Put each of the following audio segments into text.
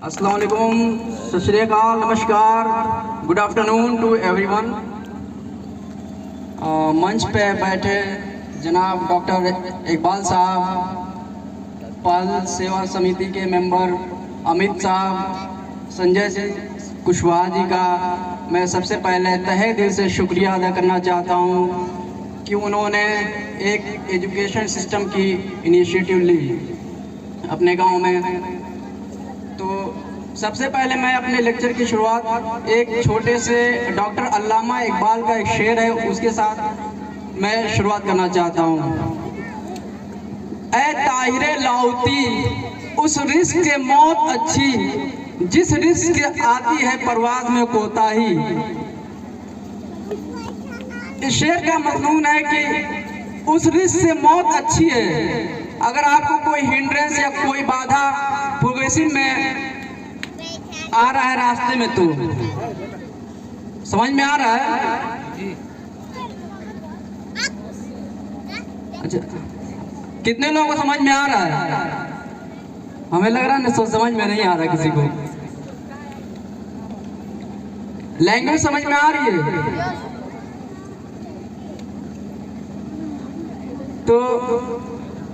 अस्सलाम वालेकुम, सत श्री अकाल, नमस्कार, गुड आफ्टरनून टू एवरीवन। मंच पे बैठे जनाब डॉक्टर इकबाल साहब, पल सेवा समिति के मेंबर अमित साहब, संजय सिंह कुशवाहा जी का मैं सबसे पहले तहे दिल से शुक्रिया अदा करना चाहता हूँ कि उन्होंने एक एजुकेशन सिस्टम की इनिशिएटिव ली अपने गांव में। तो सबसे पहले मैं अपने लेक्चर की शुरुआत एक छोटे से डॉक्टर अल्लामा इकबाल का एक शेर है उसके साथ मैं शुरुआत करना चाहता हूँ। ऐ ताहिरे लाहौती उस रिस्क के मौत अच्छी जिस रिस्क आती है परवाज में कोताही। इस शेर का मजमून है कि उस रिस्क से मौत अच्छी है। अगर आपको कोई हिंड्रेंस या कोई बाधा प्रोग्रेसिव में आ रहा है रास्ते में, तो समझ में आ रहा है? अच्छा, कितने लोगों को समझ में आ रहा है? हमें लग रहा है समझ में नहीं आ रहा किसी को। लैंग्वेज समझ में आ रही है? तो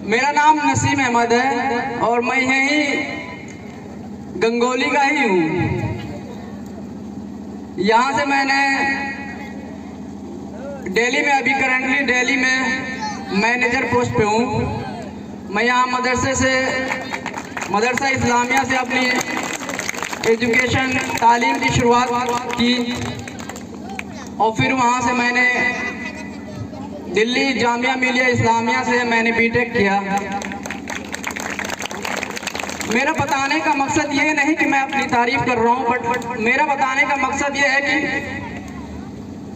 मेरा नाम नसीम अहमद है और मैं यही गंगोली का ही हूँ। यहाँ से मैंने दिल्ली में अभी करंटली दिल्ली में मैनेजर पोस्ट पे हूँ। मैं यहाँ मदरसा इस्लामिया से अपनी एजुकेशन तालीम की शुरुआत की और फिर वहाँ से मैंने दिल्ली जामिया मिलिया इस्लामिया से मैंने बीटेक किया। मेरा बताने का मकसद ये नहीं कि मैं अपनी तारीफ कर रहा हूँ, बट मेरा बताने का मकसद ये है कि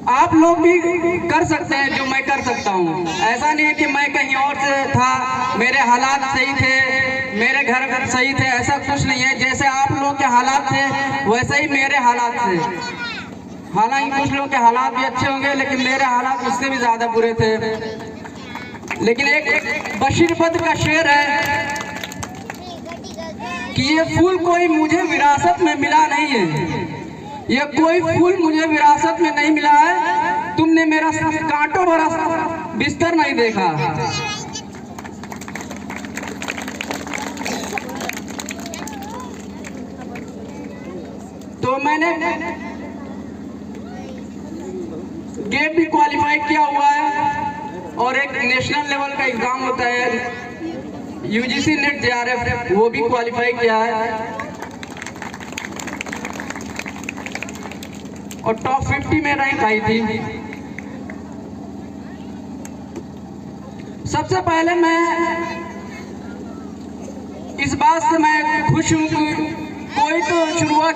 आप लोग भी कर सकते हैं जो मैं कर सकता हूँ। ऐसा नहीं है कि मैं कहीं और से था, मेरे हालात सही थे, मेरे घर सही थे, ऐसा कुछ नहीं है। जैसे आप लोग के हालात थे वैसे ही मेरे हालात थे। हालांकि कुछ लोगों के हालात भी अच्छे होंगे लेकिन मेरे हालात उससे भी ज़्यादा बुरे थे। लेकिन एक बशीर बद्र का शेर है कि ये फूल कोई मुझे विरासत में मिला नहीं है, ये कोई फूल मुझे विरासत में नहीं मिला है, तुमने मेरा कांटों भरा बिस्तर नहीं देखा। तो मैंने गेट भी क्वालिफाई किया हुआ है और एक नेशनल लेवल का एग्जाम होता है यूजीसी नेट जेआरएफ, वो भी क्वालिफाई किया है और टॉप 50 में रैंक आई थी। सबसे पहले मैं इस बात से मैं खुश हूं कि कोई तो शुरुआत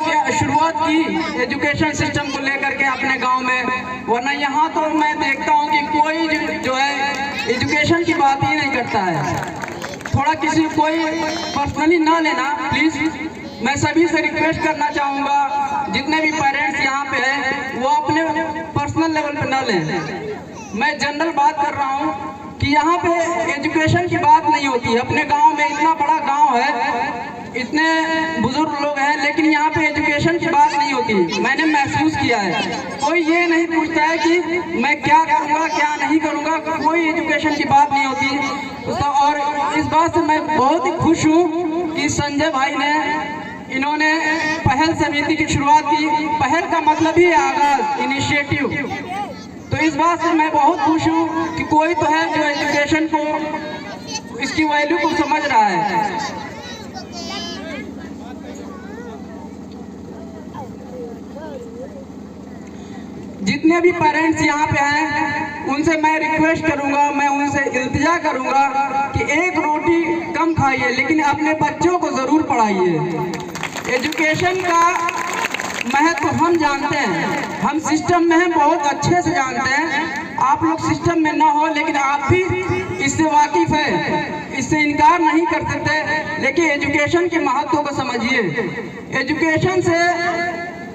की एजुकेशन सिस्टम को लेकर के अपने गांव में, वरना यहाँ तो मैं देखता हूँ कि कोई जो है एजुकेशन की बात ही नहीं करता है। थोड़ा कोई पर्सनली ना लेना प्लीज। मैं सभी से रिक्वेस्ट करना चाहूँगा, जितने भी पेरेंट्स यहाँ पे हैं वो अपने पर्सनल लेवल पे ना लें। मैं जनरल बात कर रहा हूँ कि यहाँ पे एजुकेशन की बात नहीं होती है। अपने गांव में इतना बड़ा गांव है, इतने बुजुर्ग लोग हैं, लेकिन यहाँ पे एजुकेशन की बात नहीं होती। मैंने महसूस किया है, कोई ये नहीं पूछता है कि मैं क्या करूँगा क्या नहीं करूँगा, कोई एजुकेशन की बात नहीं होती। और इस बात से मैं बहुत ही खुश हूँ कि संजय भाई ने इन्होंने पहल समिति की शुरुआत की। पहल का मतलब ही आगाज, इनिशिएटिव। तो इस बात से मैं बहुत खुश हूँ कि कोई तो है जो एजुकेशन को, इसकी वैल्यू को समझ रहा है। जितने भी पेरेंट्स यहाँ पे हैं उनसे मैं रिक्वेस्ट करूँगा, मैं उनसे इल्तिजा करूँगा कि एक रोटी कम खाइए लेकिन अपने बच्चों को ज़रूर पढ़ाइए। एजुकेशन का महत्व हम जानते हैं, हम सिस्टम में हैं, बहुत अच्छे से जानते हैं। आप लोग सिस्टम में ना हो लेकिन आप भी इससे वाकिफ़ है, इससे इनकार नहीं कर सकते। लेकिन एजुकेशन के महत्व को समझिए। एजुकेशन से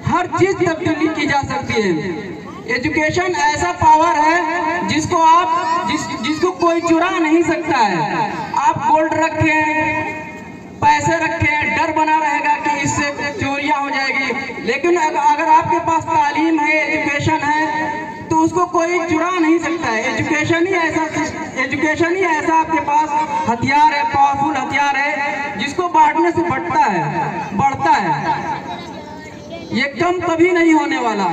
हर चीज़ तब्दीली की जा सकती है। एजुकेशन ऐसा पावर है जिसको कोई चुरा नहीं सकता है। आप गोल्ड रखें, पैसे रखें, डर बना रहेगा कि इससे लेकिन अगर आपके पास तालीम है, एजुकेशन है, तो उसको कोई चुरा नहीं सकता है। एजुकेशन ही ऐसा आपके पास हथियार है, पावरफुल हथियार है, जिसको बांटने से बढ़ता है। ये कम कभी नहीं होने वाला।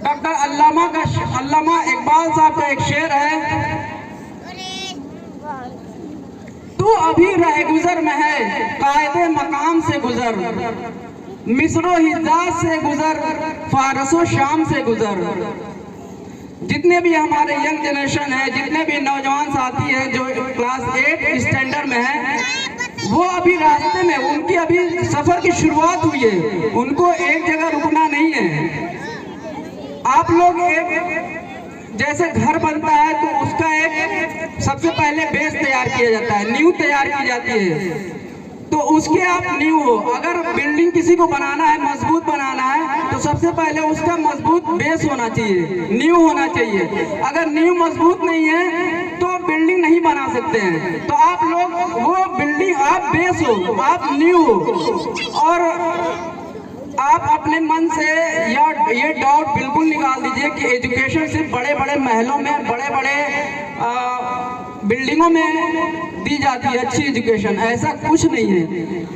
डॉक्टर अल्लामा इकबाल साहब का एक शेर है, तू अभी रहगुजर में है, कायदे मकाम से गुजर, मिस्रो हिजाज से गुजर, फारसो शाम से गुजर। जितने भी हमारे यंग जनरेशन है, जितने भी नौजवान साथी हैं जो क्लास 8 स्टैंडर्ड में हैं, वो अभी रास्ते में, उनकी अभी सफर की शुरुआत हुई है, उनको एक जगह रुकना नहीं है। आप लोग जैसे घर बनता है तो उसका एक सबसे पहले बेस तैयार किया जाता है, नींव तैयार की जाती है, तो उसके आप नींव हो। अगर बिल्डिंग किसी को बनाना है, मजबूत बनाना है, तो सबसे पहले उसका मजबूत बेस होना चाहिए, नींव होना चाहिए। अगर नींव मजबूत नहीं है तो बिल्डिंग नहीं बना सकते हैं। तो आप लोग वो बिल्डिंग, आप बेस हो, आप नींव हो, और आप अपने मन से ये डाउट बिल्कुल निकाल दीजिए कि एजुकेशन सिर्फ बड़े बड़े महलों में, बड़े बड़े बिल्डिंगों में दी जाती है अच्छी एजुकेशन। ऐसा कुछ नहीं है।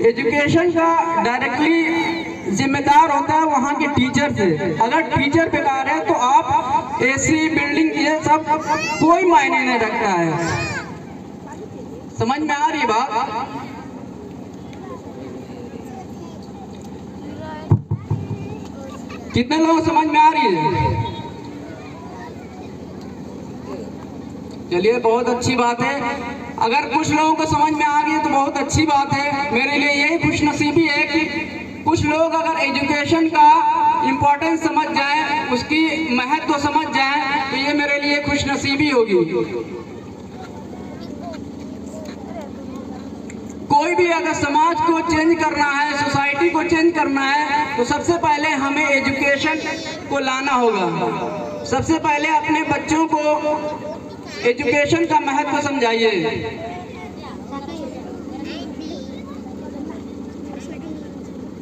एजुकेशन का डायरेक्टली जिम्मेदार होता है वहाँ के टीचर से। अगर टीचर बेकार है तो आप एसी बिल्डिंग ये सब कोई मायने नहीं रखता है। समझ में आ रही बात? कितने लोग समझ में आ रही है? चलिए, बहुत अच्छी बात है। अगर कुछ लोगों को समझ में आ गई तो बहुत अच्छी बात है। मेरे लिए यही खुशनसीबी है कि कुछ लोग अगर एजुकेशन का इम्पोर्टेंस समझ जाएं, उसकी महत्व समझ जाएं, तो ये मेरे लिए खुशनसीबी होगी। कोई भी अगर समाज को चेंज करना है, सोसाइटी को चेंज करना है, तो सबसे पहले हमें एजुकेशन को लाना होगा। सबसे पहले अपने बच्चों को एजुकेशन का महत्व समझाइए।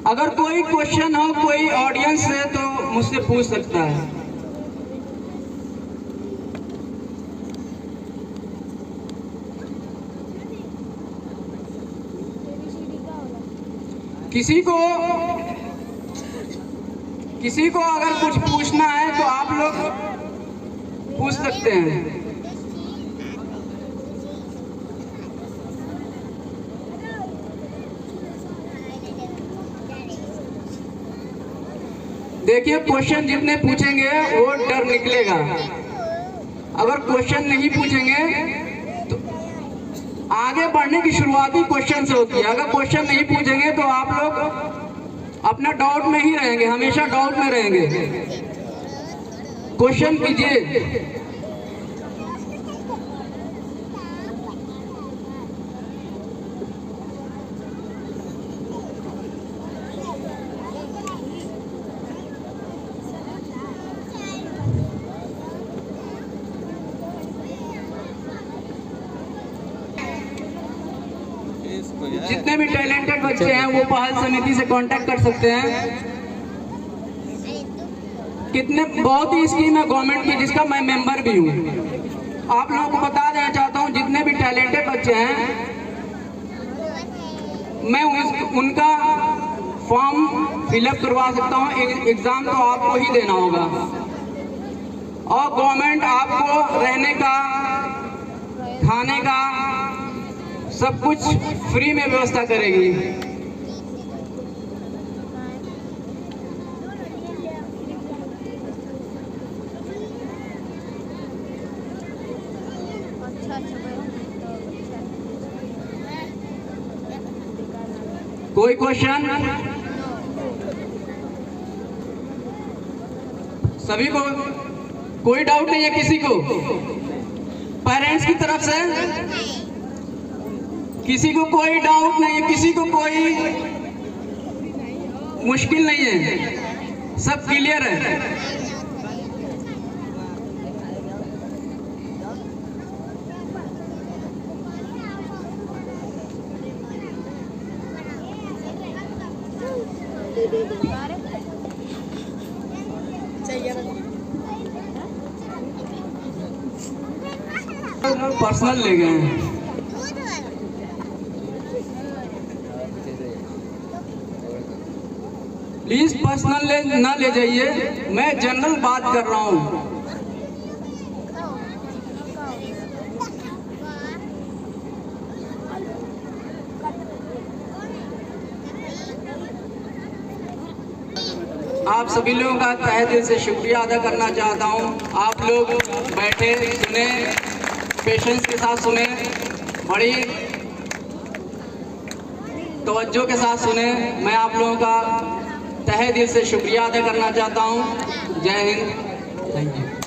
अगर कोई क्वेश्चन हो, कोई ऑडियंस है, तो मुझसे पूछ सकता है। किसी को अगर कुछ पूछना है तो आप लोग पूछ सकते हैं। देखिए, क्वेश्चन जितने पूछेंगे वो डर निकलेगा। अगर क्वेश्चन नहीं पूछेंगे तो आगे बढ़ने की शुरुआत ही क्वेश्चन से होती है। अगर क्वेश्चन नहीं पूछेंगे तो आप लोग अपना डाउट में ही रहेंगे, हमेशा डाउट में रहेंगे। क्वेश्चन कीजिए। जितने भी टैलेंटेड बच्चे हैं वो पहल समिति से कांटेक्ट कर सकते हैं। बहुत ही स्कीम है गवर्नमेंट की जिसका मैं मेंबर भी हूँ। आप लोगों को बता देना चाहता हूँ, जितने भी टैलेंटेड बच्चे हैं मैं उनका फॉर्म फिलअप करवा सकता हूँ। एग्जाम तो आपको ही देना होगा और गवर्नमेंट आपको रहने का, खाने का सब कुछ फ्री में व्यवस्था करेगी। कोई क्वेश्चन? सभी को? कोई डाउट नहीं है किसी को? पेरेंट्स की तरफ से किसी को कोई डाउट नहीं है? किसी को कोई मुश्किल नहीं है? सब क्लियर है? पर्सनल ले गए हैं। प्लीज पर्सनल ना ले जाइए, मैं जनरल बात कर रहा हूँ। आप सभी लोगों का तहे दिल से शुक्रिया अदा करना चाहता हूँ। आप लोग बैठे सुने, पेशेंस के साथ सुने, बड़ी तवज्जो के साथ सुने। मैं आप लोगों का तहे दिल से शुक्रिया अदा करना चाहता हूँ। जय हिंद, थैंक यू।